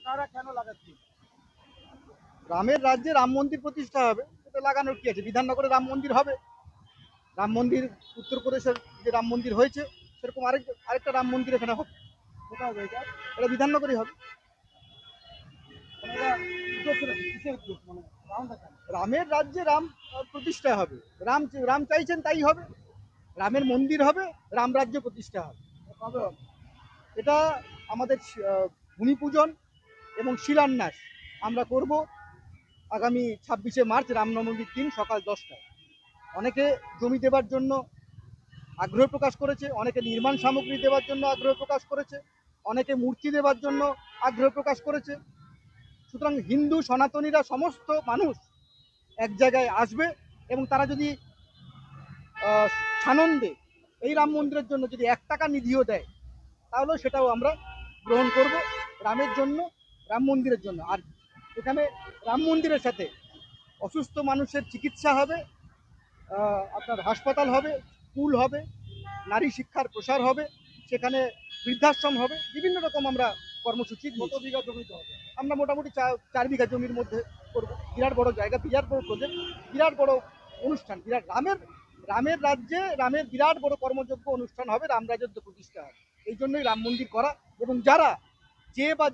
আপনারা কেন লাগাচ্ছেন? রামের রাজ্যে রাম মন্দির প্রতিষ্ঠা হবে, এটা লাগানোর কি আছে? বিধাননগরে রাম মন্দির হবে, রাম মন্দির উত্তরপ্রদেশের যে রাম মন্দির হয়েছে সেরকম আরেকটা রাম মন্দির এখানে হবে। কোথায় হবে এটা? এটা বিধাননগরই হবে। মানে এটা কিসের উদ্দেশ্য? মানে রামের রাজ্যে রাম প্রতিষ্ঠা হবে। রাম চাইছেন তাই হবে। রামের মন্দির হবে, রাম রাজ্য প্রতিষ্ঠা হবে। কবে হবে? এটা আমাদের ভূমি পূজন এবং শিলান্যাস আমরা করব আগামী 26শে মার্চ রামনবমীর দিন সকাল 10টায়। অনেকে জমি দেবার জন্য আগ্রহ প্রকাশ করেছে, অনেকে নির্মাণ সামগ্রী দেওয়ার জন্য আগ্রহ প্রকাশ করেছে, অনেকে মূর্তি দেওয়ার জন্য আগ্রহ প্রকাশ করেছে। সুতরাং হিন্দু সনাতনীরা সমস্ত মানুষ এক জায়গায় আসবে এবং তারা যদি সানন্দে এই রাম মন্দিরের জন্য যদি 1 টাকা নিধিও দেয় তাহলেও সেটাও আমরা গ্রহণ করব রামের জন্য, রাম মন্দিরের জন্য। আর এখানে রাম মন্দিরের সাথে অসুস্থ মানুষের চিকিৎসা হবে, আপনার হাসপাতাল হবে, স্কুল হবে, নারী শিক্ষার প্রসার হবে, সেখানে বৃদ্ধাশ্রম হবে, বিভিন্ন রকম আমরা কর্মসূচি। কত বিঘা জমিতে হবে? আমরা মোটামুটি 4 বিঘা জমির মধ্যে করব। বিরাট বড় জায়গা, বিরাট বড় প্রজেক্ট, বিরাট বড় অনুষ্ঠান, বিরাট রামের রাজ্যে রামের বিরাট বড় কর্মযোগ্য অনুষ্ঠান হবে, রাম রাজ্য প্রতিষ্ঠা হবে। এই জন্যই রাম মন্দির করা। এবং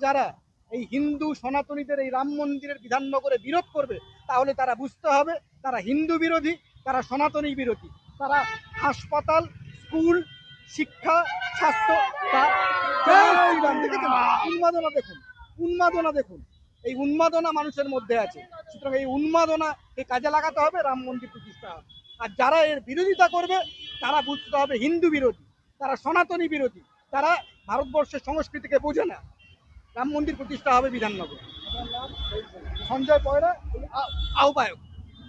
যারা এই হিন্দু সনাতনীদের এই রাম মন্দিরের বিধাননগরে বিরোধ করবে তাহলে তারা বুঝতে হবে তারা হিন্দু বিরোধী, তারা সনাতনী বিরোধী, তারা হাসপাতাল, স্কুল, শিক্ষা, স্বাস্থ্য, উন্মাদনা দেখুন, এই উন্মাদনা মানুষের মধ্যে আছে। সুতরাং এই উন্মাদনাকে কাজে লাগাতে হবে, রাম মন্দির প্রতিষ্ঠা হবে। আর যারা এর বিরোধিতা করবে তারা বুঝতে হবে হিন্দু বিরোধী, তারা সনাতনী বিরোধী, তারা ভারতবর্ষের সংস্কৃতিকে বোঝে না। রাম মন্দির প্রতিষ্ঠা হবে বিধাননগর। সঞ্জয় পয়রা আহ্বায়ক,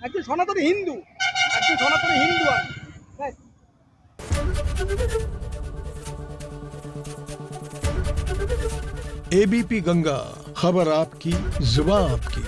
একজন সনাতনী হিন্দু, আমি। एबीपी गंगा, खबर आपकी, जुबान आपकी।